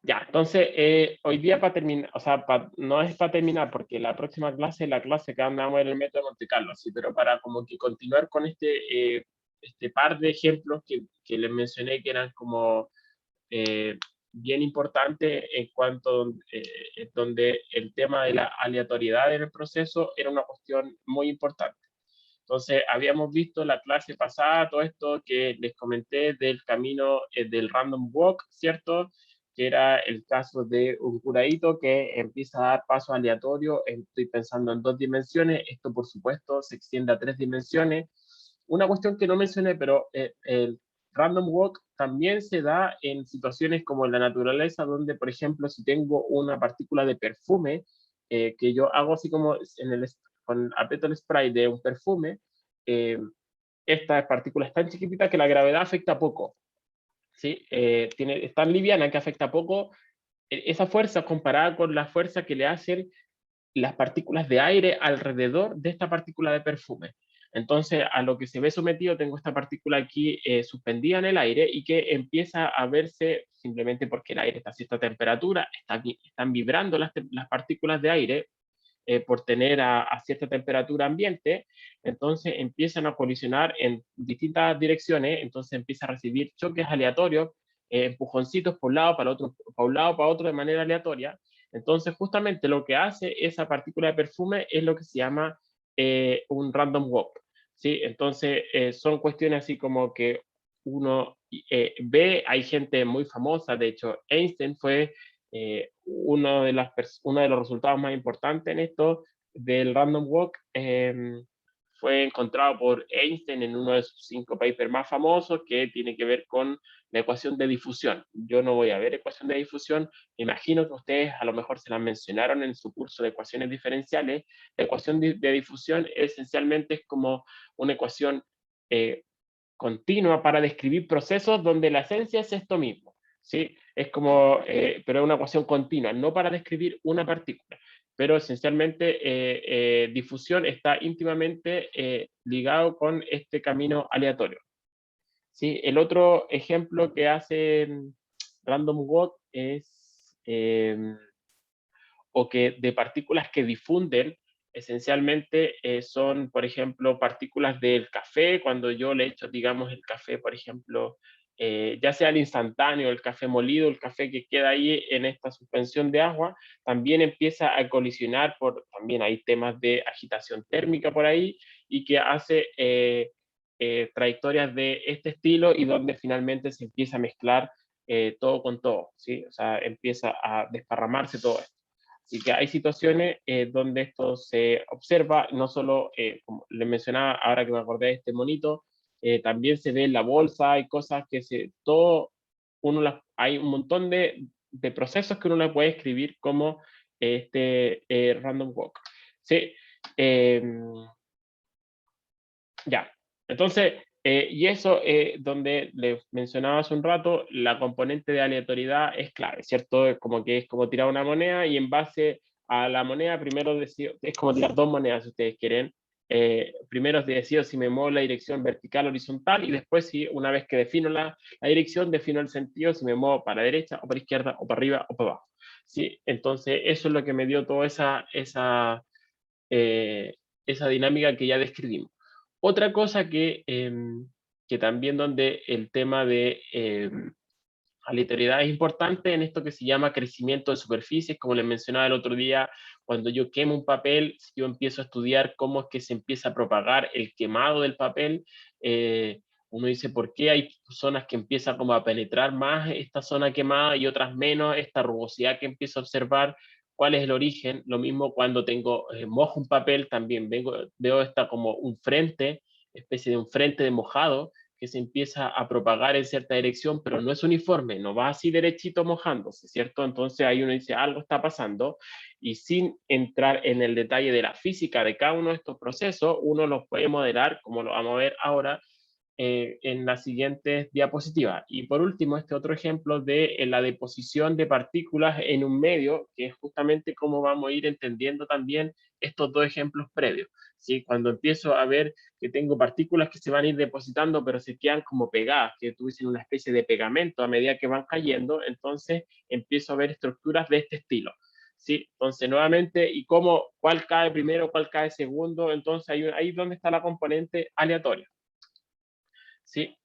Ya, entonces, hoy día para terminar, o sea, no es para terminar, porque la próxima clase es la clase que andamos en el método de Monte Carlo, sí, pero para como que continuar con este par de ejemplos que les mencioné que eran como eh, bien importantes en cuanto donde el tema de la aleatoriedad en el proceso era una cuestión muy importante. Entonces, habíamos visto la clase pasada todo esto que les comenté del camino del random walk, ¿cierto? Que era el caso de un curadito que empieza a dar pasos aleatorios. Estoy pensando en 2 dimensiones. Esto, por supuesto, se extiende a 3 dimensiones. Una cuestión que no mencioné, pero el random walk también se da en situaciones como en la naturaleza, donde, por ejemplo, si tengo una partícula de perfume, que yo hago así como con aprieto el spray de un perfume, eh, esta partícula es tan chiquitita que la gravedad afecta poco, ¿sí? Es tan liviana que afecta poco. Esa fuerza comparada con la fuerza que le hacen las partículas de aire alrededor de esta partícula de perfume. Entonces, a lo que se ve sometido, tengo esta partícula aquí suspendida en el aire y que empieza a verse simplemente porque el aire está a cierta temperatura, están vibrando las partículas de aire por tener a cierta temperatura ambiente, entonces empiezan a colisionar en distintas direcciones, entonces empieza a recibir choques aleatorios, empujoncitos por un lado para otro, para un lado para otro de manera aleatoria. Entonces, justamente lo que hace esa partícula de perfume es lo que se llama un random walk. ¿Sí? Entonces, son cuestiones así como que uno ve, hay gente muy famosa, de hecho, Einstein fue uno de los resultados más importantes en esto del random walk fue encontrado por Einstein en uno de sus 5 papers más famosos que tiene que ver con la ecuación de difusión. Yo no voy a ver ecuación de difusión, me imagino que ustedes a lo mejor se la mencionaron en su curso de ecuaciones diferenciales. La ecuación de difusión esencialmente es como una ecuación eh, continua para describir procesos donde la esencia es esto mismo, ¿sí? Es como, pero es una ecuación continua, no para describir una partícula, pero esencialmente difusión está íntimamente ligado con este camino aleatorio, ¿sí? El otro ejemplo que hace Random Walk es, o que de partículas que difunden, esencialmente son, por ejemplo, partículas del café, cuando yo le echo, digamos, el café, por ejemplo, ya sea el instantáneo, el café molido, el café que queda ahí en esta suspensión de agua, también empieza a colisionar también hay temas de agitación térmica por ahí, y que hace trayectorias de este estilo y donde finalmente se empieza a mezclar todo con todo, ¿sí? O sea, empieza a desparramarse todo esto. Así que hay situaciones donde esto se observa, no solo, como les mencionaba, ahora que me acordé de este monito, también se ve en la bolsa, hay cosas que hay un montón de procesos que uno le puede escribir como random walk. Sí, eh, ya, entonces, y eso donde les mencionaba hace un rato, la componente de aleatoriedad es clave, ¿cierto? Es como tirar una moneda y en base a la moneda, primero decido, es como tirar 2 monedas si ustedes quieren. Primero decido si me muevo la dirección vertical o horizontal y después, si una vez que defino la dirección, defino el sentido, si me muevo para la derecha o para la izquierda o para arriba o para abajo. ¿Sí? Entonces, eso es lo que me dio toda esa dinámica que ya describimos. Otra cosa que también donde el tema de aleatoriedad es importante en esto que se llama crecimiento de superficies, como les mencionaba el otro día, cuando yo quemo un papel, yo empiezo a estudiar cómo es que se empieza a propagar el quemado del papel. Uno dice, ¿por qué hay zonas que empiezan como a penetrar más esta zona quemada y otras menos? Esta rugosidad que empiezo a observar, ¿cuál es el origen? Lo mismo cuando mojo un papel, también veo esta como un frente, especie de un frente de mojado, que se empieza a propagar en cierta dirección, pero no es uniforme, no va así derechito mojándose, ¿cierto? Entonces ahí uno dice, algo está pasando, y sin entrar en el detalle de la física de cada uno de estos procesos, uno los puede modelar, como lo vamos a ver ahora, en las siguientes diapositivas. Y por último, este otro ejemplo de la deposición de partículas en un medio, que es justamente cómo vamos a ir entendiendo también estos dos ejemplos previos. ¿Sí? Cuando empiezo a ver que tengo partículas que se van a ir depositando, pero se quedan como pegadas, que tuviesen una especie de pegamento a medida que van cayendo, entonces empiezo a ver estructuras de este estilo. ¿Sí? Entonces, nuevamente, ¿y cómo, cuál cae primero, cuál cae segundo? Entonces, ahí es donde está la componente aleatoria. ¿Sí?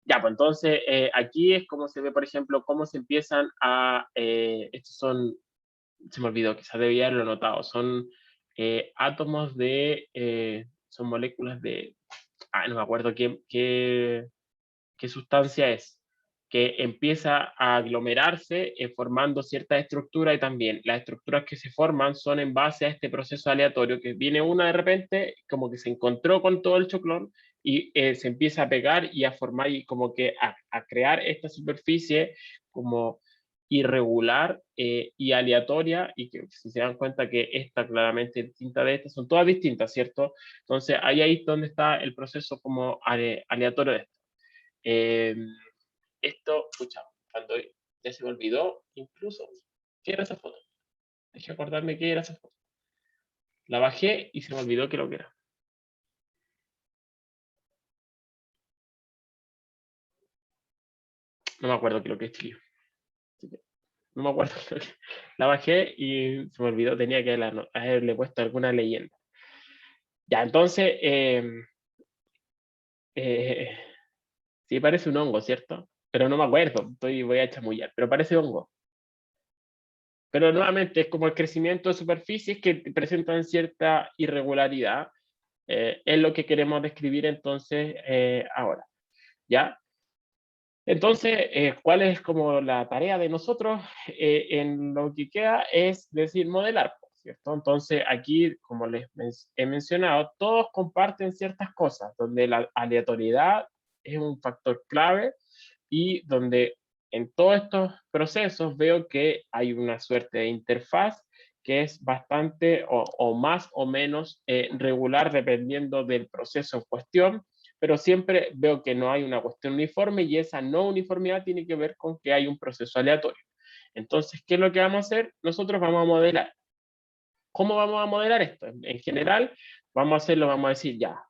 Ya, pues entonces, aquí es como se ve, por ejemplo, cómo se empiezan a, estos son, se me olvidó, quizás debía haberlo notado, son átomos de, son moléculas de, no me acuerdo qué sustancia es, que empieza a aglomerarse formando cierta estructura y también las estructuras que se forman son en base a este proceso aleatorio, que viene una de repente, como que se encontró con todo el choclón y se empieza a pegar y a formar y como que a crear esta superficie como irregular y aleatoria, y que si se dan cuenta que esta claramente es distinta de esta, son todas distintas, ¿cierto? Entonces ahí es donde está el proceso como aleatorio de esto. Eh, Esto, pucha, cuando ya se me olvidó, incluso, ¿qué era esa foto? Dejé acordarme qué era esa foto. La bajé y se me olvidó qué lo que era. No me acuerdo qué lo que escribió. No me acuerdo. La bajé y se me olvidó, tenía que haberle puesto alguna leyenda. Ya, entonces, eh, sí parece un hongo, ¿cierto? Pero no me acuerdo, voy a chamullar, pero parece hongo. Pero nuevamente es como el crecimiento de superficies que presentan cierta irregularidad. Es lo que queremos describir entonces ahora, ¿ya? Entonces, ¿cuál es como la tarea de nosotros en lo que queda? Es decir, modelar, ¿cierto? Entonces, aquí, como les he mencionado, todos comparten ciertas cosas, donde la aleatoriedad es un factor clave y donde en todos estos procesos veo que hay una suerte de interfaz que es bastante o más o menos regular dependiendo del proceso en cuestión, pero siempre veo que no hay una cuestión uniforme y esa no uniformidad tiene que ver con que hay un proceso aleatorio. Entonces, ¿qué es lo que vamos a hacer? Nosotros vamos a modelar. ¿Cómo vamos a modelar esto? En general, vamos a hacerlo, vamos a decir ya,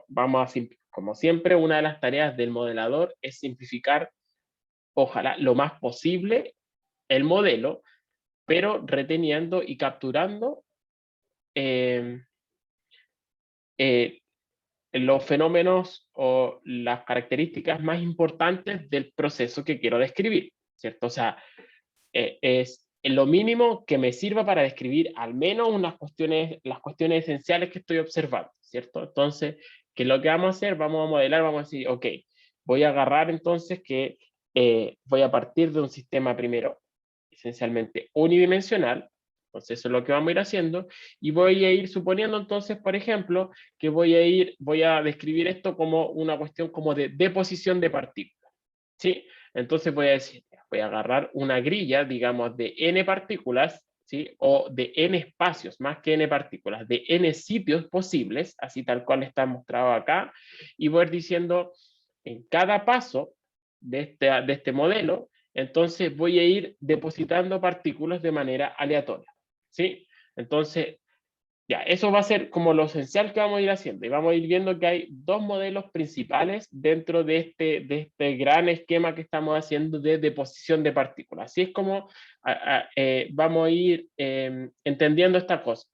vamos a, como siempre, una de las tareas del modelador es simplificar, ojalá, lo más posible el modelo, pero reteniendo y capturando eh, eh, los fenómenos o las características más importantes del proceso que quiero describir, ¿cierto? O sea, es lo mínimo que me sirva para describir al menos las cuestiones esenciales que estoy observando, ¿cierto? Entonces, ¿qué es lo que vamos a hacer? Vamos a modelar, vamos a decir, ok, voy a agarrar entonces que voy a partir de un sistema primero esencialmente unidimensional, entonces eso es lo que vamos a ir haciendo, y voy a ir suponiendo entonces, por ejemplo, que voy a describir esto como una cuestión como de deposición de partículas, ¿sí? Entonces voy a decir, voy a agarrar una grilla, digamos, de n partículas, ¿sí? O de n espacios, más que n partículas, de n sitios posibles, así tal cual está mostrado acá, y voy a ir diciendo en cada paso de este modelo, entonces voy a ir depositando partículas de manera aleatoria, ¿sí? Entonces, ya, eso va a ser como lo esencial que vamos a ir haciendo. Y vamos a ir viendo que hay dos modelos principales dentro de este gran esquema que estamos haciendo de deposición de partículas. Así es como vamos a ir entendiendo esta cosa.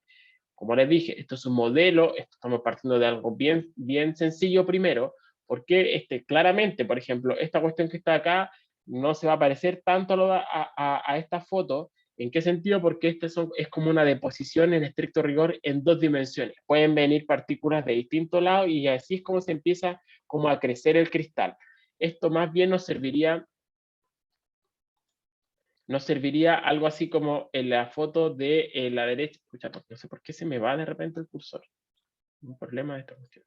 Como les dije, esto es un modelo, estamos partiendo de algo bien, bien sencillo primero, porque claramente, por ejemplo, esta cuestión que está acá no se va a parecer tanto a esta foto. ¿En qué sentido? Porque es como una deposición en estricto rigor en dos dimensiones. Pueden venir partículas de distintos lados y así es como se empieza como a crecer el cristal. Esto más bien nos serviría algo así como en la foto de la derecha. Escucha, no sé por qué se me va de repente el cursor. Un problema de esta cuestión.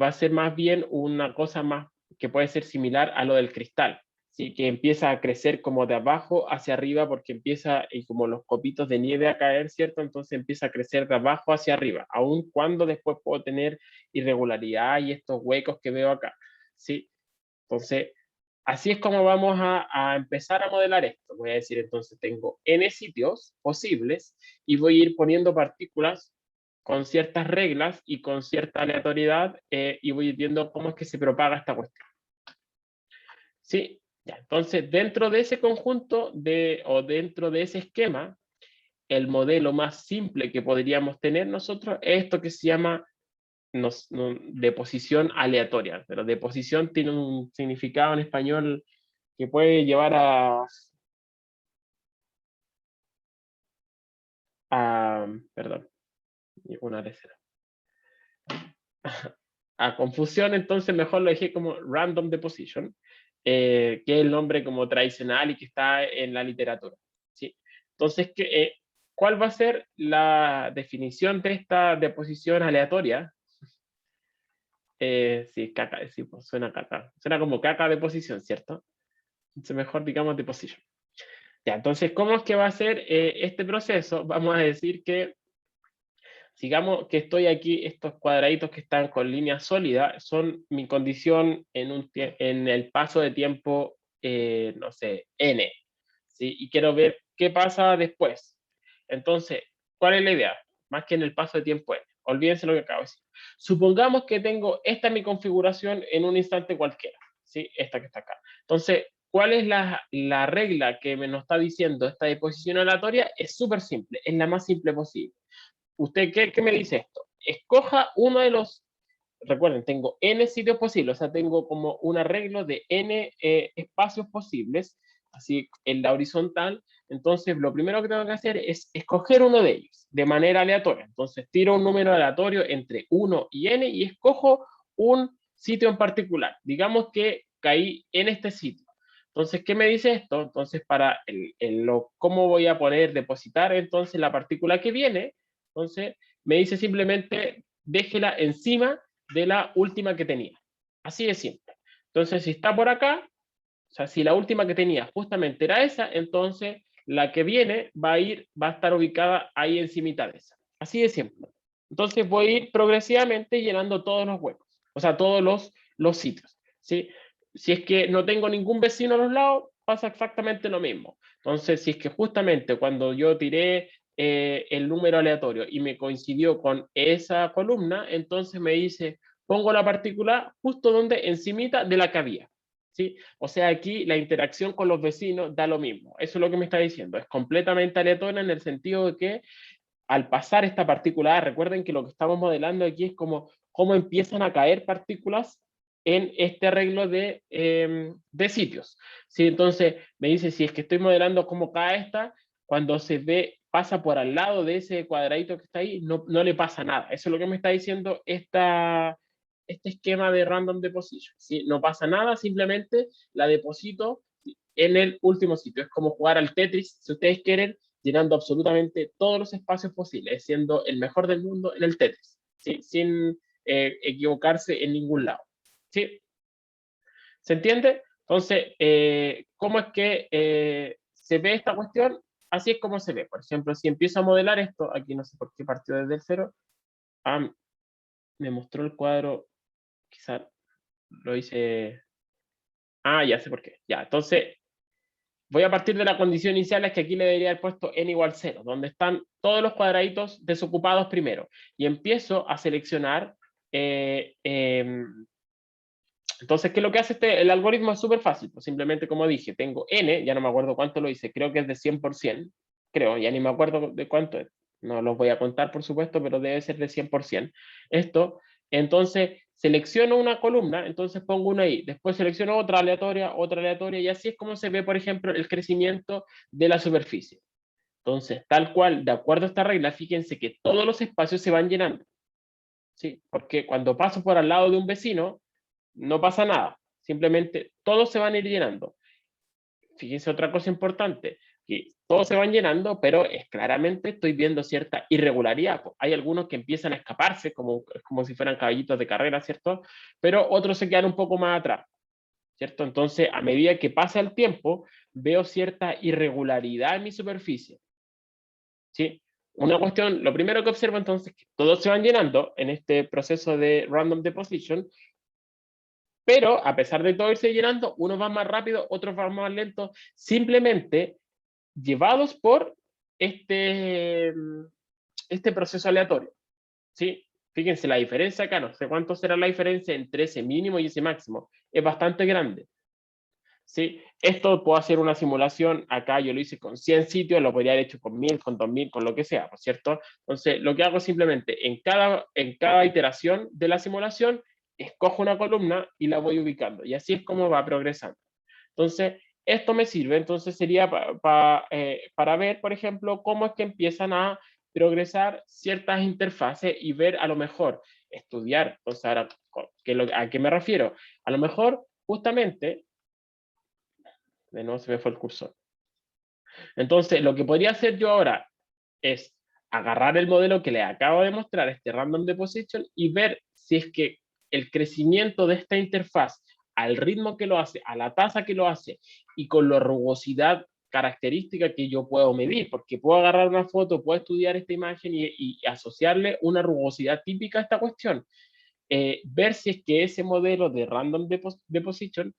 Va a ser más bien una cosa más que puede ser similar a lo del cristal, ¿sí? Que empieza a crecer como de abajo hacia arriba porque empieza como los copitos de nieve a caer, ¿cierto? Entonces empieza a crecer de abajo hacia arriba, aun cuando después puedo tener irregularidad y estos huecos que veo acá, ¿sí? Entonces, así es como vamos a empezar a modelar esto. Voy a decir, entonces, tengo n sitios posibles y voy a ir poniendo partículas con ciertas reglas y con cierta aleatoriedad y voy viendo cómo es que se propaga esta cuestión. ¿Sí? Ya, entonces, dentro de ese conjunto o dentro de ese esquema, el modelo más simple que podríamos tener nosotros es esto que se llama deposición aleatoria. Pero deposición tiene un significado en español que puede llevar perdón, una tercera. A confusión, entonces mejor lo dejé como random deposition, que es el nombre como tradicional y que está en la literatura. ¿Sí? Entonces, ¿cuál va a ser la definición de esta deposición aleatoria? Sí, caca, sí, pues suena caca. Suena como caca de posición, ¿cierto? Entonces mejor digamos deposition. Ya, entonces, ¿cómo es que va a ser este proceso? Vamos a decir que digamos que estoy aquí, estos cuadraditos que están con línea sólida son mi condición en el paso de tiempo, no sé, n, ¿sí? Y quiero ver qué pasa después. Entonces, ¿cuál es la idea? Más que en el paso de tiempo n. Olvídense lo que acabo de decir. Supongamos que tengo esta mi configuración en un instante cualquiera, ¿sí? Esta que está acá. Entonces, ¿cuál es la regla que nos está diciendo esta deposición aleatoria? Es súper simple, es la más simple posible. ¿Usted qué me dice esto? Escoja uno de los, recuerden, tengo n sitios posibles, o sea, tengo como un arreglo de n espacios posibles, así en la horizontal. Entonces, lo primero que tengo que hacer es escoger uno de ellos de manera aleatoria. Entonces, tiro un número aleatorio entre 1 y n y escojo un sitio en particular. Digamos que caí en este sitio. Entonces, ¿qué me dice esto? Entonces, para cómo voy a poder depositar entonces la partícula que viene, entonces me dice simplemente déjela encima de la última que tenía. Así de simple. Entonces, si está por acá, o sea, si la última que tenía justamente era esa, entonces la que viene va a estar ubicada ahí encimita de esa. Así de simple. Entonces voy a ir progresivamente llenando todos los huecos, o sea, todos los sitios. ¿Sí? Si es que no tengo ningún vecino a los lados, pasa exactamente lo mismo. Entonces, si es que justamente cuando yo tiré el número aleatorio y me coincidió con esa columna, entonces me dice, pongo la partícula justo donde encimita de la que había. ¿Sí? O sea, aquí la interacción con los vecinos da lo mismo. Eso es lo que me está diciendo. Es completamente aleatoria en el sentido de que al pasar esta partícula, recuerden que lo que estamos modelando aquí es como cómo empiezan a caer partículas en este arreglo de sitios. ¿Sí? Entonces, me dice, si es que estoy modelando cómo cae esta, cuando se ve, pasa por al lado de ese cuadradito que está ahí, no le pasa nada. Eso es lo que me está diciendo este esquema de random deposition. ¿Sí? No pasa nada, simplemente la deposito en el último sitio. Es como jugar al Tetris, si ustedes quieren, llenando absolutamente todos los espacios posibles, siendo el mejor del mundo en el Tetris, ¿sí? Sin equivocarse en ningún lado. ¿Sí? ¿Se entiende? Entonces, ¿cómo es que se ve esta cuestión? Así es como se ve. Por ejemplo, si empiezo a modelar esto, aquí no sé por qué partió desde el cero, me mostró el cuadro, quizás lo hice... ya sé por qué. Ya, entonces, voy a partir de la condición inicial, es que aquí le debería haber puesto n igual 0, donde están todos los cuadraditos desocupados primero. Y empiezo a seleccionar. Entonces, ¿qué es lo que hace el algoritmo? Es súper fácil. Pues simplemente, como dije, tengo n, ya no me acuerdo cuánto lo hice, creo que es de 100%. Creo, ya ni me acuerdo de cuánto es. No los voy a contar, por supuesto, pero debe ser de 100%. Esto, entonces, selecciono una columna, entonces pongo una ahí. Después selecciono otra aleatoria, y así es como se ve, por ejemplo, el crecimiento de la superficie. Entonces, tal cual, de acuerdo a esta regla, fíjense que todos los espacios se van llenando. ¿Sí? Porque cuando paso por al lado de un vecino, no pasa nada. Simplemente todos se van a ir llenando. Fíjense otra cosa importante, que todos se van llenando, pero es claramente estoy viendo cierta irregularidad. Hay algunos que empiezan a escaparse, como si fueran caballitos de carrera, ¿cierto? Pero otros se quedan un poco más atrás. ¿cierto? Entonces, a medida que pasa el tiempo, veo cierta irregularidad en mi superficie, ¿sí? Una cuestión, lo primero que observo entonces es que todos se van llenando en este proceso de random deposition, pero a pesar de todo irse llenando, unos van más rápido, otros van más lentos, simplemente llevados por este, este proceso aleatorio, ¿sí? Fíjense la diferencia acá, no sé cuánto será la diferencia entre ese mínimo y ese máximo, es bastante grande, ¿sí? Esto puedo hacer una simulación, acá yo lo hice con 100 sitios, lo podría haber hecho con 1000, con 2000, con lo que sea, ¿no es cierto? Entonces, lo que hago simplemente, en cada iteración de la simulación, escojo una columna y la voy ubicando, y así es como va progresando. Entonces, esto me sirve, entonces sería para ver, por ejemplo, cómo es que empiezan a progresar ciertas interfaces y ver a lo mejor, estudiar, entonces ahora, ¿a qué me refiero? A lo mejor, justamente, de nuevo se me fue el cursor. Entonces, lo que podría hacer yo ahora es agarrar el modelo que le acabo de mostrar, este Random Deposition, y ver si es que el crecimiento de esta interfaz al ritmo que lo hace, a la tasa que lo hace y con la rugosidad característica que yo puedo medir, porque puedo agarrar una foto, puedo estudiar esta imagen y asociarle una rugosidad típica a esta cuestión. Ver si es que ese modelo de Random Deposition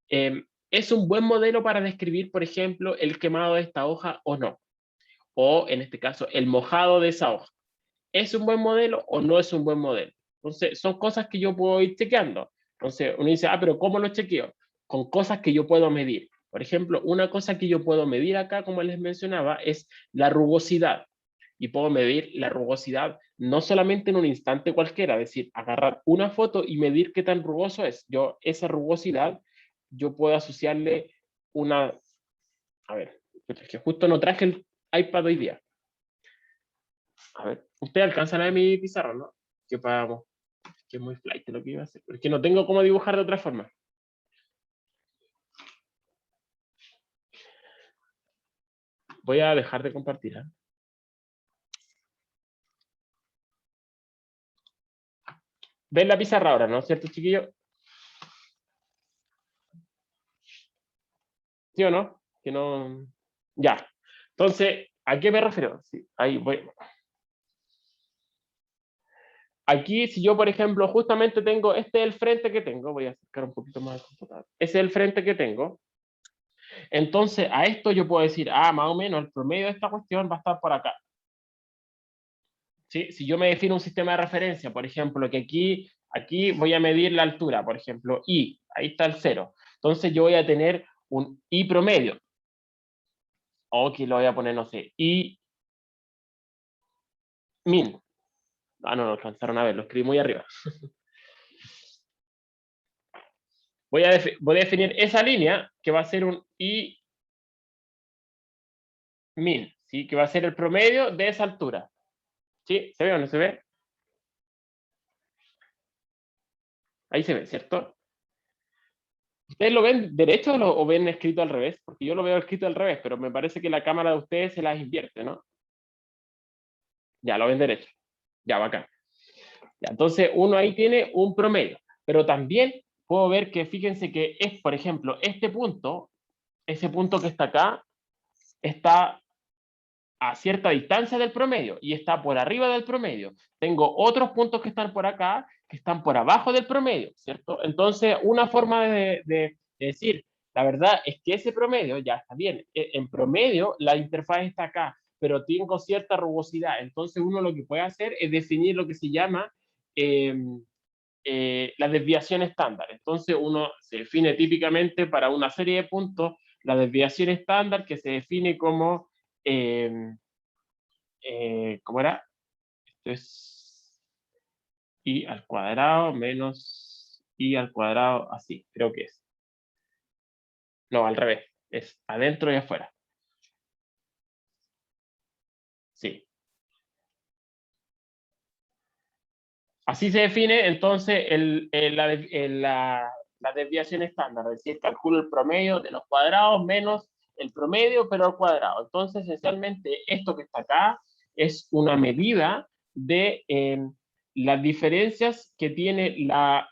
es un buen modelo para describir, por ejemplo, el quemado de esta hoja o no, o en este caso, el mojado de esa hoja. ¿Es un buen modelo o no es un buen modelo? Entonces, son cosas que yo puedo ir chequeando. Entonces, uno dice, pero ¿cómo lo chequeo? Con cosas que yo puedo medir. Por ejemplo, una cosa que yo puedo medir acá, como les mencionaba, es la rugosidad. Y puedo medir la rugosidad no solamente en un instante cualquiera, es decir, agarrar una foto y medir qué tan rugoso es. Yo, esa rugosidad, yo puedo asociarle una... A ver, es que justo no traje el iPad hoy día. A ver, usted alcanza a ver mi pizarra, ¿no? Que para que es muy flight lo que iba a hacer. Porque no tengo cómo dibujar de otra forma. Voy a dejar de compartir. ¿Eh? ¿Ven la pizarra ahora, no? ¿Cierto, chiquillo? ¿Sí o no? Que no... Ya. Entonces, ¿a qué me refiero? Sí, ahí voy. Aquí, si yo, por ejemplo, justamente tengo, este es el frente que tengo, voy a acercar un poquito más el computador. Ese es el frente que tengo. Entonces, a esto yo puedo decir, más o menos, el promedio de esta cuestión va a estar por acá. ¿Sí? Si yo me defino un sistema de referencia, por ejemplo, que aquí voy a medir la altura, por ejemplo, I, ahí está el 0. Entonces yo voy a tener un I promedio. O aquí lo voy a poner, no sé, I min. No lo alcanzaron a ver, lo escribí muy arriba. Voy a definir esa línea que va a ser un I min, ¿sí? Que va a ser el promedio de esa altura. ¿Sí? ¿Se ve o no se ve? Ahí se ve, ¿cierto? ¿Ustedes lo ven derecho o ven escrito al revés? Porque yo lo veo escrito al revés, pero me parece que la cámara de ustedes se las invierte, ¿no? Ya, lo ven derecho. Ya, bacán. Ya, entonces, uno ahí tiene un promedio. Pero también puedo ver que, fíjense que es, por ejemplo, este punto, ese punto que está acá, está a cierta distancia del promedio y está por arriba del promedio. Tengo otros puntos que están por acá, que están por abajo del promedio, ¿cierto? Entonces, una forma de decir, la verdad es que ese promedio ya está bien. En promedio, la interfaz está acá, pero tengo cierta rugosidad. Entonces, uno lo que puede hacer es definir lo que se llama la desviación estándar. Entonces, uno se define típicamente para una serie de puntos la desviación estándar que se define como ¿cómo era? Esto es i al cuadrado menos i al cuadrado, así, creo que es. No, al revés, es adentro y afuera. Sí. Así se define entonces la desviación estándar, es decir, calculo el promedio de los cuadrados menos el promedio, pero al cuadrado. Entonces, esencialmente, esto que está acá es una medida de las diferencias que tiene la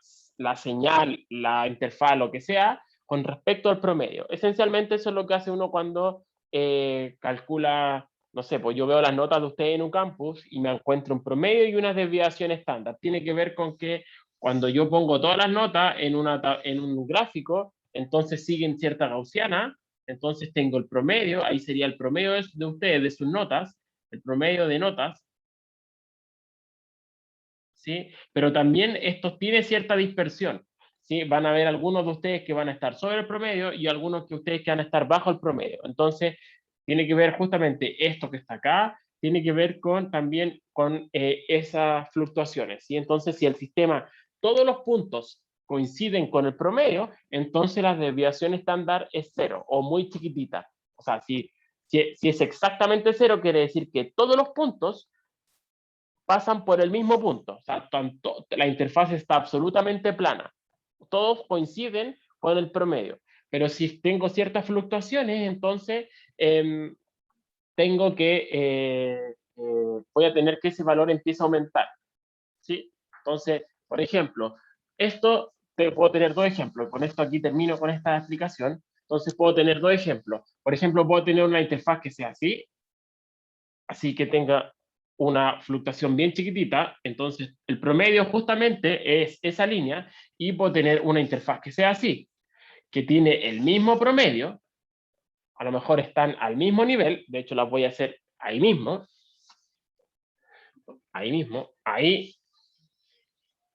señal, la interfaz, lo que sea, con respecto al promedio. Esencialmente eso es lo que hace uno cuando calcula, no sé, pues yo veo las notas de ustedes en un campus y me encuentro un promedio y una desviación estándar. Tiene que ver con que cuando yo pongo todas las notas en un gráfico, entonces siguen cierta gaussiana, entonces tengo el promedio, ahí sería el promedio de ustedes, de sus notas, el promedio de notas, ¿sí? Pero también esto tiene cierta dispersión, ¿sí? Van a haber algunos de ustedes que van a estar sobre el promedio y algunos de ustedes que van a estar bajo el promedio. Entonces, tiene que ver justamente esto que está acá, tiene que ver con también con esas fluctuaciones, ¿sí? Entonces, si el sistema, todos los puntos coinciden con el promedio, entonces la desviación estándar es cero o muy chiquitita. O sea, si es exactamente cero, quiere decir que todos los puntos pasan por el mismo punto. O sea, la interfaz está absolutamente plana. Todos coinciden con el promedio. Pero si tengo ciertas fluctuaciones, entonces tengo que, voy a tener que ese valor empiece a aumentar. ¿Sí? Entonces, por ejemplo, esto, puedo tener dos ejemplos. Con esto aquí termino con esta explicación. Entonces puedo tener dos ejemplos. Por ejemplo, puedo tener una interfaz que sea así que tenga una fluctuación bien chiquitita, entonces el promedio justamente es esa línea y puedo tener una interfaz que sea así, que tiene el mismo promedio, a lo mejor están al mismo nivel, de hecho las voy a hacer ahí mismo, ahí.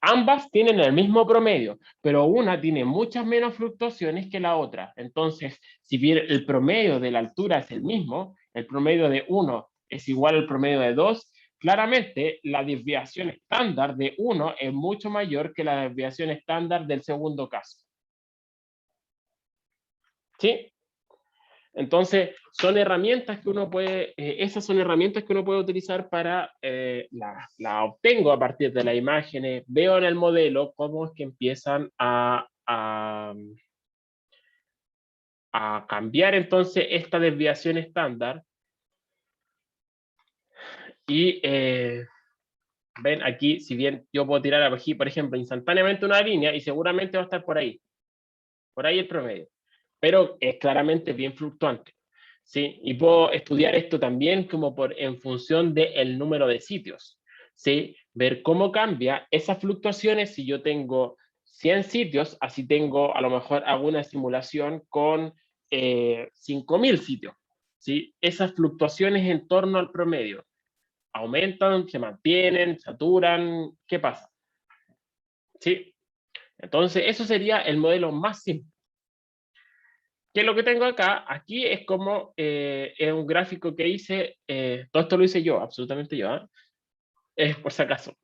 Ambas tienen el mismo promedio, pero una tiene muchas menos fluctuaciones que la otra. Entonces, si bien el promedio de la altura es el mismo, el promedio de 1 es igual al promedio de 2, claramente la desviación estándar de 1 es mucho mayor que la desviación estándar del segundo caso. ¿Sí? Entonces, son herramientas que uno puede, esas son herramientas que uno puede utilizar para, la obtengo a partir de las imágenes, veo en el modelo cómo es que empiezan a cambiar entonces esta desviación estándar y ven aquí, si bien yo puedo tirar aquí, por ejemplo, instantáneamente una línea y seguramente va a estar por ahí el promedio, pero es claramente bien fluctuante. ¿Sí? Y puedo estudiar esto también como en función del número de sitios, ¿sí? Ver cómo cambia esas fluctuaciones si yo tengo 100 sitios, así tengo, a lo mejor hago una simulación con 5.000 sitios, ¿sí? Esas fluctuaciones en torno al promedio, ¿aumentan, se mantienen, saturan? ¿Qué pasa? ¿Sí? Entonces, eso sería el modelo más simple. ¿Qué es lo que tengo acá? Aquí es como, es un gráfico que hice, todo esto lo hice yo, absolutamente yo, por si acaso.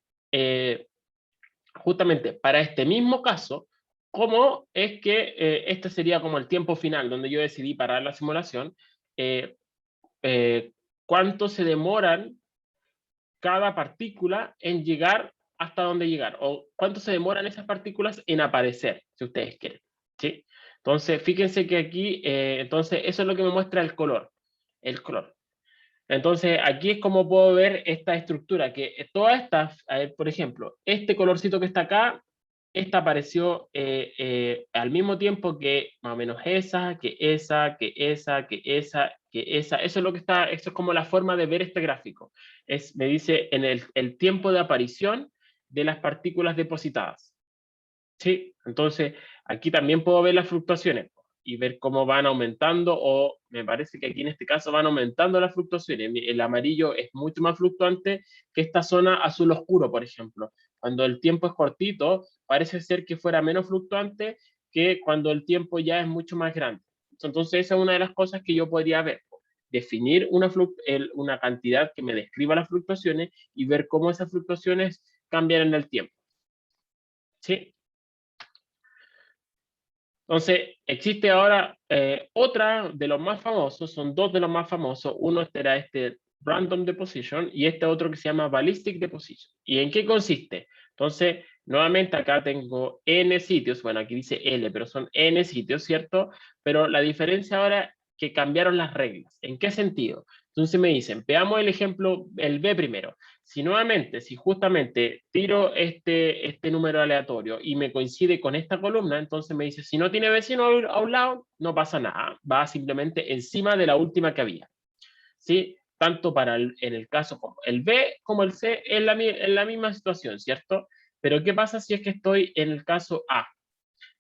Justamente para este mismo caso, cómo es que este sería como el tiempo final, donde yo decidí parar la simulación, eh, cuánto se demoran cada partícula en llegar hasta donde llegar, o cuánto se demoran esas partículas en aparecer, si ustedes quieren, ¿sí? Entonces, fíjense que aquí, entonces, eso es lo que me muestra el color, Entonces, aquí es como puedo ver esta estructura, que todas estas, por ejemplo, este colorcito que está acá, esta apareció al mismo tiempo que más o menos esa, que esa, que esa, que esa, que esa. Eso es lo que está, eso es como la forma de ver este gráfico. Me dice en el tiempo de aparición de las partículas depositadas. ¿Sí? Entonces, aquí también puedo ver las fluctuaciones y ver cómo van aumentando, o me parece que aquí en este caso van aumentando las fluctuaciones. El amarillo es mucho más fluctuante que esta zona azul oscuro, por ejemplo. Cuando el tiempo es cortito, parece ser que fuera menos fluctuante que cuando el tiempo ya es mucho más grande. Entonces, esa es una de las cosas que yo podría ver. Definir una cantidad que me describa las fluctuaciones y ver cómo esas fluctuaciones cambian en el tiempo. ¿Sí? Entonces, existe ahora otra de los más famosos, son dos de los más famosos. Uno era este Random Deposition y este otro que se llama Ballistic Deposition. ¿Y en qué consiste? Entonces, nuevamente acá tengo N sitios, bueno, aquí dice L, pero son N sitios, ¿cierto? Pero la diferencia ahora es que cambiaron las reglas. ¿En qué sentido? Entonces me dicen, veamos el ejemplo, el B primero. si nuevamente, si justamente tiro este número aleatorio y me coincide con esta columna, entonces me dice, si no tiene vecino a un lado, no pasa nada, va simplemente encima de la última que había. ¿Sí? Tanto para en el caso como el B como el C es la misma situación, ¿cierto? Pero ¿qué pasa si es que estoy en el caso A?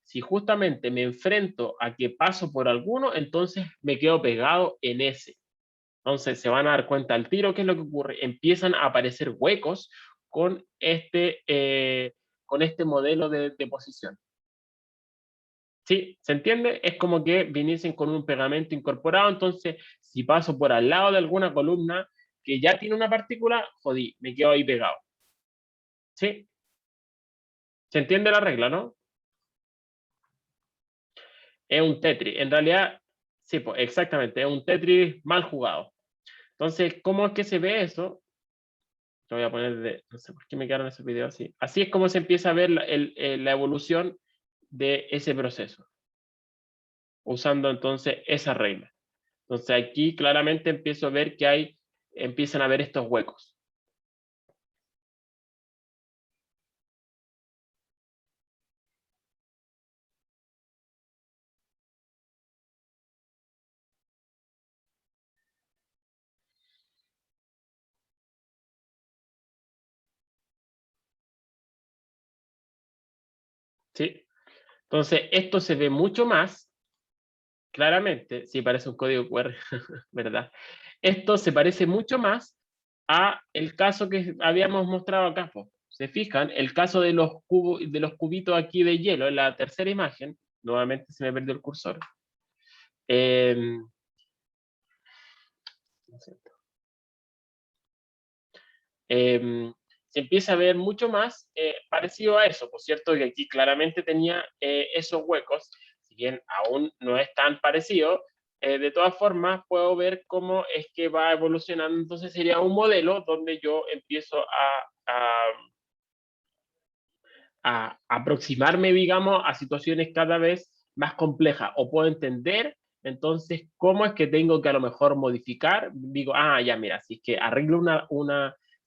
Si justamente me enfrento a que paso por alguno, entonces me quedo pegado en ese. Entonces se van a dar cuenta al tiro qué es lo que ocurre. Empiezan a aparecer huecos con este modelo de posición. ¿Sí? ¿Se entiende? Es como que viniesen con un pegamento incorporado, entonces si paso por al lado de alguna columna que ya tiene una partícula, jodí, me quedo ahí pegado. ¿Sí? ¿Se entiende la regla, no? Es un Tetris. En realidad, sí, pues exactamente, es un Tetris mal jugado. Entonces, ¿cómo es que se ve eso? Lo voy a poner de, no sé por qué me quedaron esos videos así. Así es como se empieza a ver la evolución de ese proceso, usando entonces esa regla. Entonces aquí claramente empiezo a ver que empiezan a ver estos huecos. ¿Sí? Entonces esto se ve mucho más claramente, sí parece un código QR, ¿verdad? Esto se parece mucho más a el caso que habíamos mostrado acá. ¿Se fijan? El caso de los cubitos aquí de hielo, en la tercera imagen, nuevamente se me perdió el cursor. Eh, se empieza a ver mucho más parecido a eso, por cierto, que aquí claramente tenía esos huecos, si bien aún no es tan parecido, de todas formas puedo ver cómo es que va evolucionando, entonces sería un modelo donde yo empiezo a aproximarme, digamos, a situaciones cada vez más complejas, o puedo entender entonces cómo es que tengo que a lo mejor modificar, digo, ya mira, si es que arreglo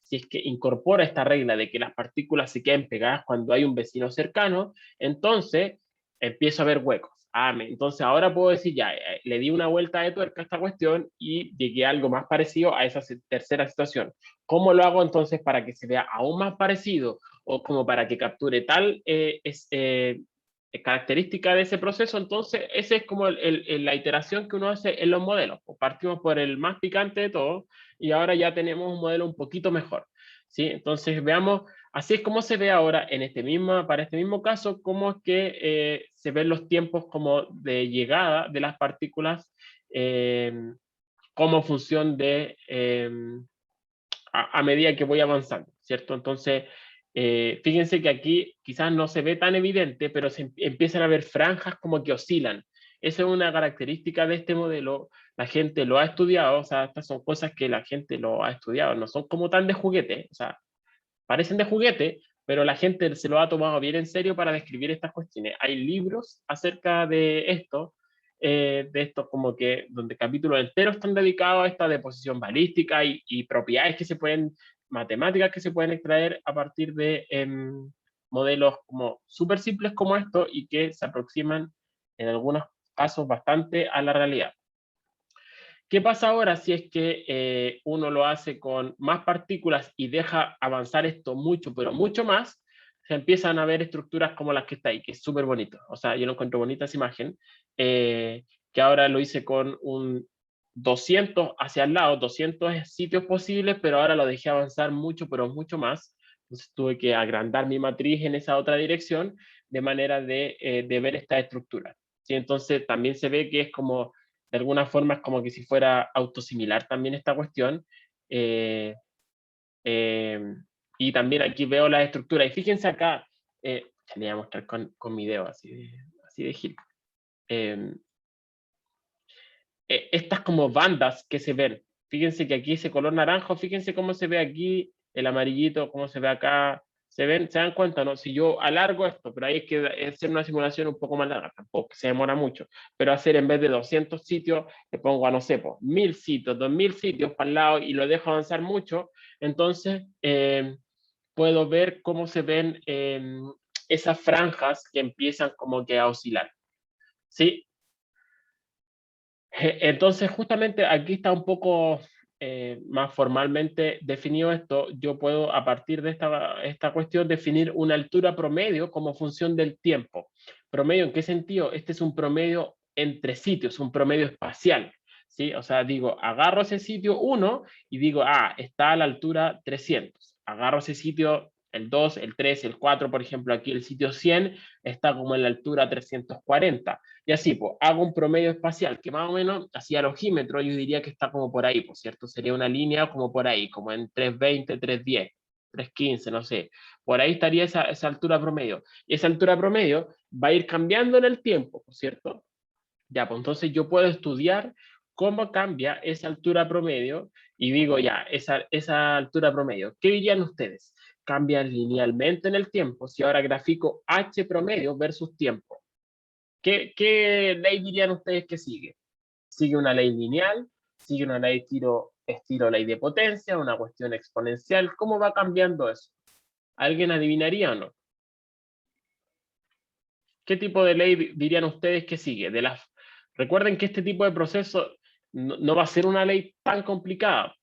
si es que incorpora esta regla de que las partículas se queden pegadas cuando hay un vecino cercano, entonces empiezo a ver huecos. Entonces ahora puedo decir, ya, le di una vuelta de tuerca a esta cuestión y llegué a algo más parecido a esa tercera situación. ¿Cómo lo hago entonces para que se vea aún más parecido o como para que capture tal característica de ese proceso? Entonces, esa es como la iteración que uno hace en los modelos. Pues partimos por el más picante de todo y ahora ya tenemos un modelo un poquito mejor. ¿Sí? Entonces, veamos, así es como se ve ahora para este mismo caso, cómo es que se ven los tiempos como de llegada de las partículas como función a medida que voy avanzando, ¿cierto? Entonces, fíjense que aquí quizás no se ve tan evidente, pero se empiezan a ver franjas como que oscilan. Esa es una característica de este modelo, la gente lo ha estudiado, o sea, estas son cosas que la gente lo ha estudiado, no son como tan de juguete, o sea, parecen de juguete, pero la gente se lo ha tomado bien en serio para describir estas cuestiones. Hay libros acerca de esto como que donde capítulos enteros están dedicados a esta deposición balística y propiedades que se pueden, matemáticas que se pueden extraer a partir de modelos como súper simples como esto y que se aproximan en algunos casos bastante a la realidad. ¿Qué pasa ahora si es que uno lo hace con más partículas y deja avanzar esto mucho, pero mucho más? Se empiezan a ver estructuras como las que está ahí, que es súper bonito. O sea, yo lo encuentro bonita esa imagen, que ahora lo hice con un 200 hacia el lado, 200 sitios posibles, pero ahora lo dejé avanzar mucho, pero mucho más. Entonces tuve que agrandar mi matriz en esa otra dirección de manera de ver esta estructura. ¿Sí? Entonces también se ve que es como de alguna forma es como que si fuera autosimilar también esta cuestión. Eh, eh, y también aquí veo la estructura. Y fíjense acá, te voy a mostrar con mi dedo así de gil. Eh, estas como bandas que se ven. Fíjense que aquí ese color naranjo, fíjense cómo se ve aquí, el amarillito, cómo se ve acá. Se dan cuenta, ¿no? Si yo alargo esto, pero ahí es que hacer una simulación un poco más larga, tampoco que se demora mucho, pero hacer en vez de 200 sitios, le pongo a, no sé, pues, 1000 sitios, 2000 sitios para el lado y lo dejo avanzar mucho, entonces puedo ver cómo se ven esas franjas que empiezan como que a oscilar, ¿sí? Entonces, justamente aquí está un poco más formalmente definido esto. Yo puedo, a partir de esta cuestión, definir una altura promedio como función del tiempo. ¿Promedio en qué sentido? Este es un promedio entre sitios, un promedio espacial. ¿Sí? O sea, digo, agarro ese sitio 1 y digo, está a la altura 300. Agarro ese sitio, el 2, el 3, el 4, por ejemplo, aquí el sitio 100 está como en la altura 340. Y así, pues, hago un promedio espacial que más o menos, así al ojímetro, yo diría que está como por ahí, por cierto, sería una línea como por ahí, como en 320, 310, 315, no sé. Por ahí estaría esa altura promedio. Y esa altura promedio va a ir cambiando en el tiempo, por cierto. Ya, pues entonces yo puedo estudiar cómo cambia esa altura promedio y digo ya, esa altura promedio, ¿qué dirían ustedes? ¿Cambia linealmente en el tiempo? Si ahora grafico H promedio versus tiempo. ¿Qué ley dirían ustedes que sigue? ¿Sigue una ley lineal? ¿Sigue una ley estilo ley de potencia? ¿Una cuestión exponencial? ¿Cómo va cambiando eso? ¿Alguien adivinaría o no? ¿Qué tipo de ley dirían ustedes que sigue? Recuerden que este tipo de proceso no va a ser una ley tan complicada,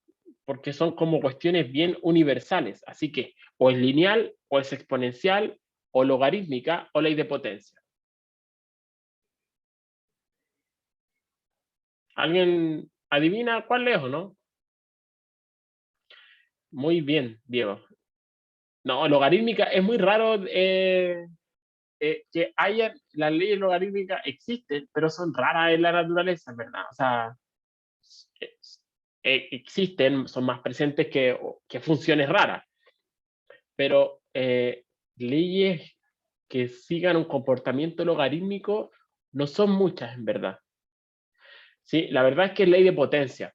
porque son como cuestiones bien universales. Así que o es lineal, o es exponencial, o logarítmica, o ley de potencia. ¿Alguien adivina cuál es o no? Muy bien, Diego. No, logarítmica es muy raro que haya, las leyes logarítmicas existen, pero son raras en la naturaleza, ¿verdad? O sea, existen, son más presentes que funciones raras, pero leyes que sigan un comportamiento logarítmico no son muchas, en verdad. ¿Sí? La verdad es que es ley de potencia.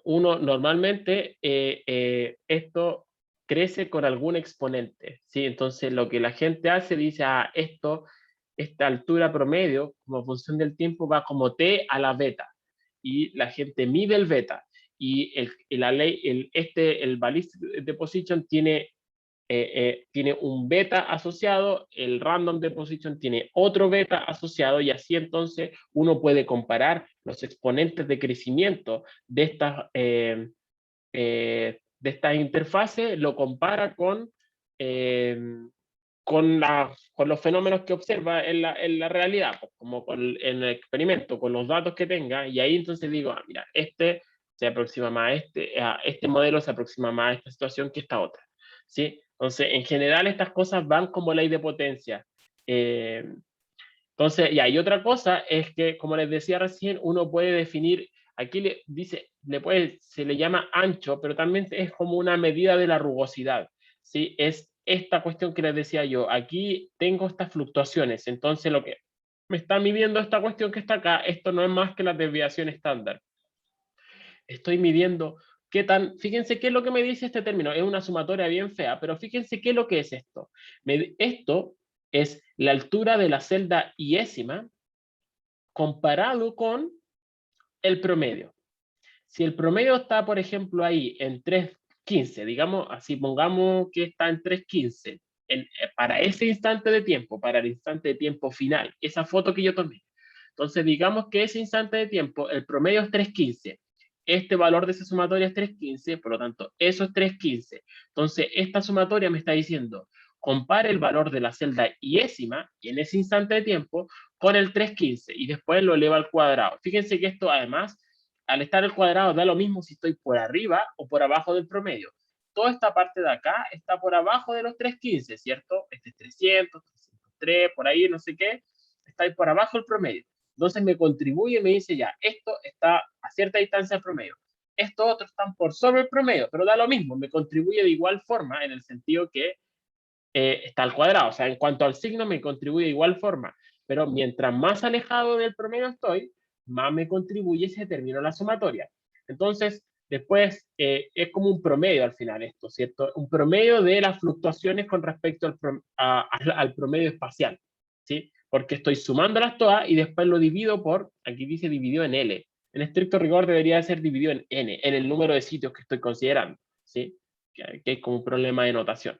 Uno normalmente esto crece con algún exponente, ¿sí? Entonces lo que la gente hace dice, esta altura promedio como función del tiempo va como t a la beta y la gente mide el beta y el ballistic deposition tiene un beta asociado, el random deposition tiene otro beta asociado y así entonces uno puede comparar los exponentes de crecimiento de estas interfaces, lo compara eh, con los fenómenos que observa en la realidad, pues, como en el experimento, con los datos que tenga, y ahí entonces digo, mira, este se aproxima más este modelo se aproxima más a esta situación que esta otra, ¿sí? Entonces, en general, estas cosas van como ley de potencia. Eh, entonces, y hay otra cosa, es que, como les decía recién, uno puede definir, aquí se le llama ancho, pero también es como una medida de la rugosidad, ¿sí? Es esta cuestión que les decía yo, aquí tengo estas fluctuaciones, entonces lo que me está midiendo esta cuestión que está acá, esto no es más que la desviación estándar. Estoy midiendo fíjense qué es lo que me dice este término, es una sumatoria bien fea, pero fíjense qué es lo que es esto. Esto es la altura de la celda iésima comparado con el promedio. Si el promedio está, por ejemplo, ahí en 3.15, digamos, así pongamos que está en 3.15, para ese instante de tiempo, para el instante de tiempo final, esa foto que yo tomé. Entonces, digamos que ese instante de tiempo, el promedio es 3.15. Este valor de esa sumatoria es 3.15, por lo tanto, eso es 3.15. Entonces, esta sumatoria me está diciendo, compare el valor de la celda iésima, y en ese instante de tiempo, con el 3.15, y después lo eleva al cuadrado. Fíjense que esto, además, al estar al cuadrado, da lo mismo si estoy por arriba o por abajo del promedio. Toda esta parte de acá está por abajo de los 3.15, ¿cierto? Este es 300, 303, por ahí, no sé qué, está ahí por abajo el promedio. Entonces me contribuye y me dice ya, esto está a cierta distancia del promedio. Estos otros están por sobre el promedio, pero da lo mismo, me contribuye de igual forma en el sentido que está al cuadrado. O sea, en cuanto al signo me contribuye de igual forma, pero mientras más alejado del promedio estoy, más me contribuye ese término a la sumatoria. Entonces, Después, es como un promedio al final esto, ¿cierto? Un promedio de las fluctuaciones con respecto al promedio espacial, ¿sí? Porque estoy sumándolas todas y después lo divido por, aquí dice dividido en L. En estricto rigor debería ser dividido en N, en el número de sitios que estoy considerando, ¿sí? Que es como un problema de notación.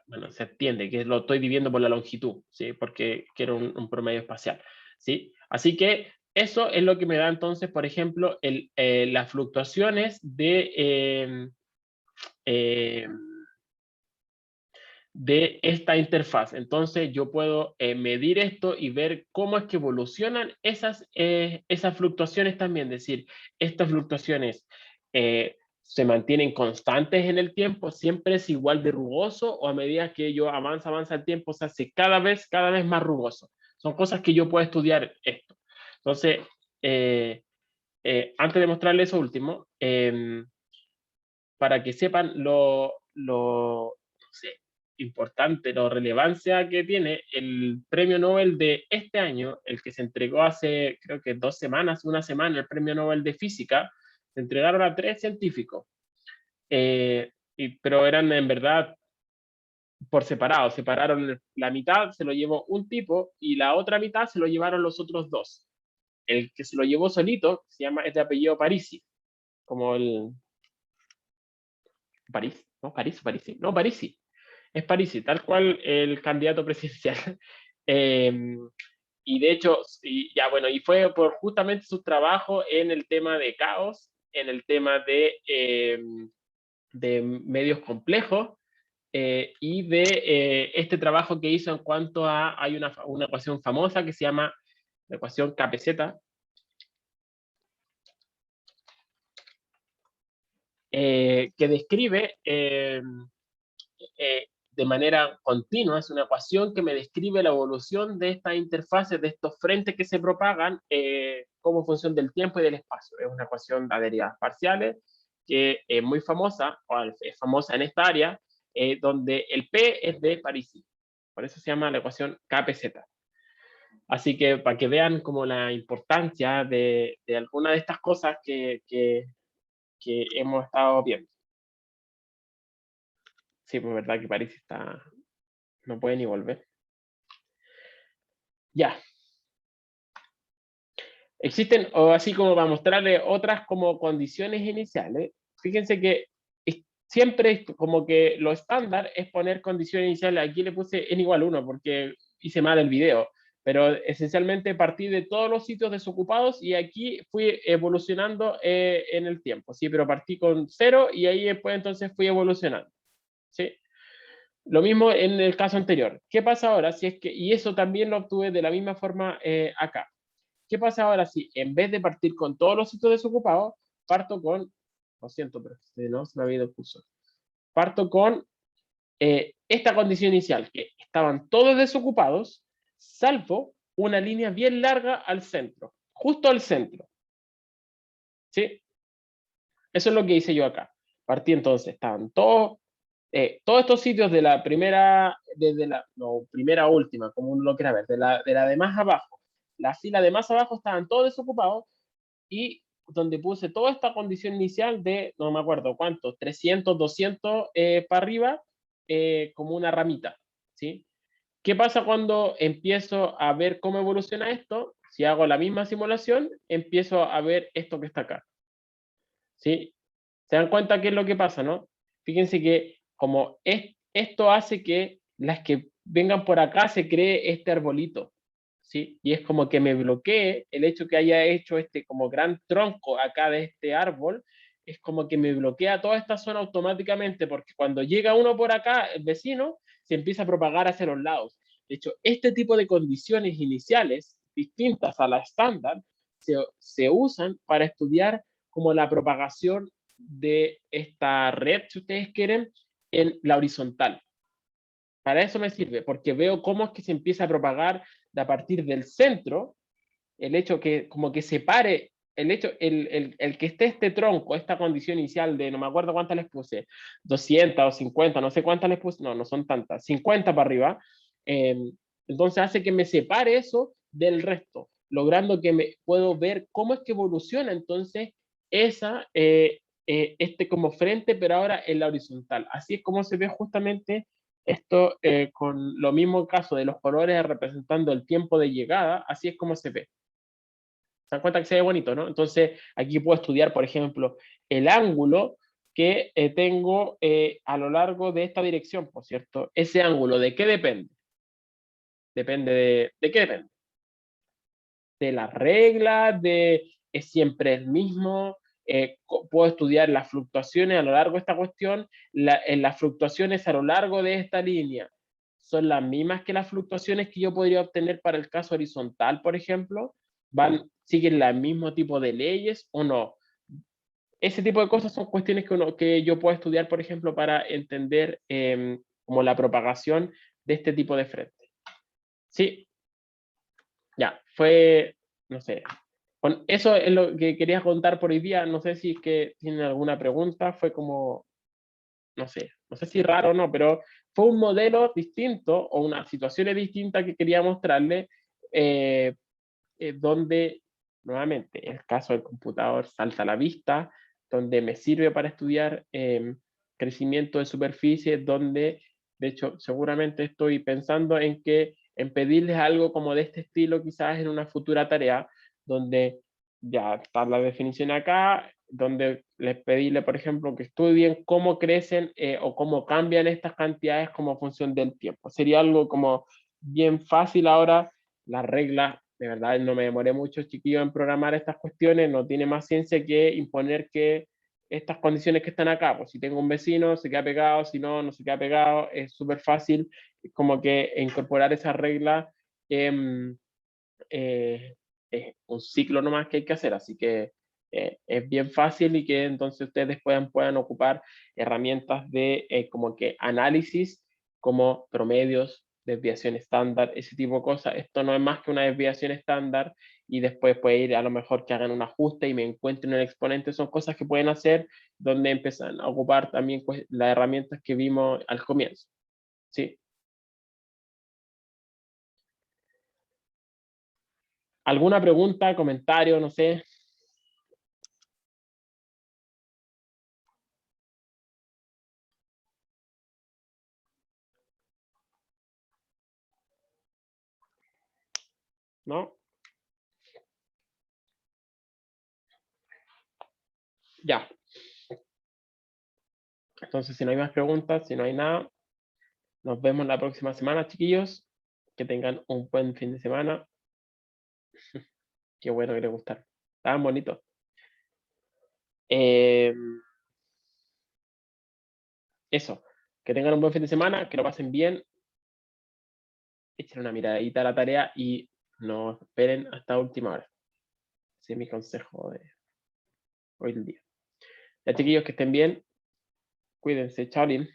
Bueno, se entiende que lo estoy dividiendo por la longitud, ¿sí? Porque quiero un promedio espacial, ¿sí? Así que eso es lo que me da entonces, por ejemplo, las fluctuaciones de esta interfaz. Entonces yo puedo medir esto y ver cómo es que evolucionan esas fluctuaciones también. Es decir, estas fluctuaciones se mantienen constantes en el tiempo, siempre es igual de rugoso, o a medida que yo avanza el tiempo se hace cada vez más rugoso. Son cosas que yo puedo estudiar esto. Entonces, antes de mostrarles eso último, para que sepan no sé, importante, la relevancia que tiene el premio Nobel de este año, el que se entregó hace, creo que 2 semanas, una semana, el premio Nobel de Física, se entregaron a 3 científicos, pero eran en verdad por separado, separaron la mitad, se lo llevó un tipo, y la otra mitad se lo llevaron los otros 2. El que se lo llevó solito es de apellido Parisi, como el París, ¿no? Parisi, no, Parisi. Es Parisi, tal cual el candidato presidencial. Y de hecho, ya bueno, y fue por justamente su trabajo en el tema de caos, en el tema de medios complejos, y de este trabajo que hizo en cuanto a, hay una ecuación famosa que se llama la ecuación KPZ, que describe de manera continua, es una ecuación que me describe la evolución de estas interfaces, de estos frentes que se propagan como función del tiempo y del espacio. Es una ecuación de derivadas parciales que es muy famosa, o es famosa en esta área, donde el P es de Parisi. Por eso se llama la ecuación KPZ. Así que para que vean como la importancia de alguna de estas cosas que hemos estado viendo. Sí, pues verdad que París no puede ni volver. Ya. Existen, o así como para mostrarles otras como condiciones iniciales, fíjense que siempre como que lo estándar es poner condiciones iniciales. Aquí le puse n igual 1 porque hice mal el video, pero esencialmente partí de todos los sitios desocupados y aquí fui evolucionando en el tiempo, ¿sí? Pero partí con 0 y ahí después entonces fui evolucionando, ¿sí? Lo mismo en el caso anterior. ¿Qué pasa ahora si es que, y eso también lo obtuve de la misma forma acá? ¿Qué pasa ahora si en vez de partir con todos los sitios desocupados, parto con, lo siento, pero no se me había ido el curso, parto con esta condición inicial, que estaban todos desocupados, salvo una línea bien larga al centro, justo al centro. ¿Sí? Eso es lo que hice yo acá. Partí entonces, estaban todos estos sitios de la primera, desde la no, primera a última, como uno lo quiera ver, de la de más abajo, la fila de más abajo estaban todos desocupados, y donde puse toda esta condición inicial de, no me acuerdo cuánto, 300, 200 para arriba, como una ramita, ¿sí? ¿Qué pasa cuando empiezo a ver cómo evoluciona esto? Si hago la misma simulación, empiezo a ver esto que está acá, ¿sí? ¿Se dan cuenta qué es lo que pasa, no? Fíjense que como esto hace que las que vengan por acá se cree este arbolito, ¿sí? Y es como que me bloquee el hecho que haya hecho este como gran tronco acá de este árbol, es como que me bloquea toda esta zona automáticamente, porque cuando llega uno por acá, el vecino, se empieza a propagar hacia los lados. De hecho, este tipo de condiciones iniciales, distintas a la estándar, se usan para estudiar como la propagación de esta red, si ustedes quieren, en la horizontal. Para eso me sirve, porque veo cómo es que se empieza a propagar de a partir del centro, el hecho que como que separe, el que esté este tronco, esta condición inicial de, no me acuerdo cuántas les puse, 200 o 50, no sé cuántas les puse, no son tantas, 50 para arriba, entonces hace que me separe eso del resto, logrando que me puedo ver cómo es que evoluciona entonces esa, este como frente, pero ahora en la horizontal. Así es como se ve justamente esto con lo mismo caso de los colores representando el tiempo de llegada, así es como se ve. ¿Se dan cuenta que se ve bonito, no? Entonces, aquí puedo estudiar, por ejemplo, el ángulo que tengo a lo largo de esta dirección, por cierto. Ese ángulo, ¿de qué depende? Depende ¿de qué depende? De las reglas, es siempre el mismo. Puedo estudiar las fluctuaciones a lo largo de esta cuestión. Las fluctuaciones a lo largo de esta línea son las mismas que las fluctuaciones que yo podría obtener para el caso horizontal, por ejemplo. Siguen el mismo tipo de leyes o no. Ese tipo de cosas son cuestiones que yo puedo estudiar, por ejemplo, para entender como la propagación de este tipo de frente. Sí, ya, no sé, eso es lo que quería contar por hoy día. No sé si es que tienen alguna pregunta. Fue como, no sé si raro o no, pero fue un modelo distinto o una situación distinta que quería mostrarle, eh, donde, nuevamente, el caso del computador salta a la vista, donde me sirve para estudiar crecimiento de superficie, donde, de hecho, seguramente estoy pensando en pedirles algo como de este estilo, quizás en una futura tarea, donde ya está la definición acá, donde les pedirle, por ejemplo, que estudien cómo crecen o cómo cambian estas cantidades como función del tiempo. Sería algo como bien fácil ahora. Las reglas, de verdad, no me demoré mucho, chiquillo, en programar estas cuestiones. No tiene más ciencia que imponer que estas condiciones que están acá, pues si tengo un vecino, se queda pegado, si no, no se queda pegado. Es súper fácil como que incorporar esas reglas. eh, es un ciclo nomás que hay que hacer, así que es bien fácil y que entonces ustedes puedan ocupar herramientas de como que análisis como promedios, desviación estándar, ese tipo de cosas. Esto no es más que una desviación estándar y después puede ir a lo mejor que hagan un ajuste y me encuentren el exponente. Son cosas que pueden hacer donde empiezan a ocupar también pues, las herramientas que vimos al comienzo. ¿Sí? ¿Alguna pregunta, comentario, no sé? ¿No? Ya. Entonces, si no hay más preguntas, si no hay nada, nos vemos la próxima semana, chiquillos. Que tengan un buen fin de semana. Qué bueno que les gustaron. Estaban bonitos. Eh, Eso. Que tengan un buen fin de semana, que lo pasen bien. Echen una miradita a la tarea y no esperen hasta última hora. Ese es mi consejo de hoy en día. Ya, chiquillos, que estén bien. Cuídense. Chao, Lin.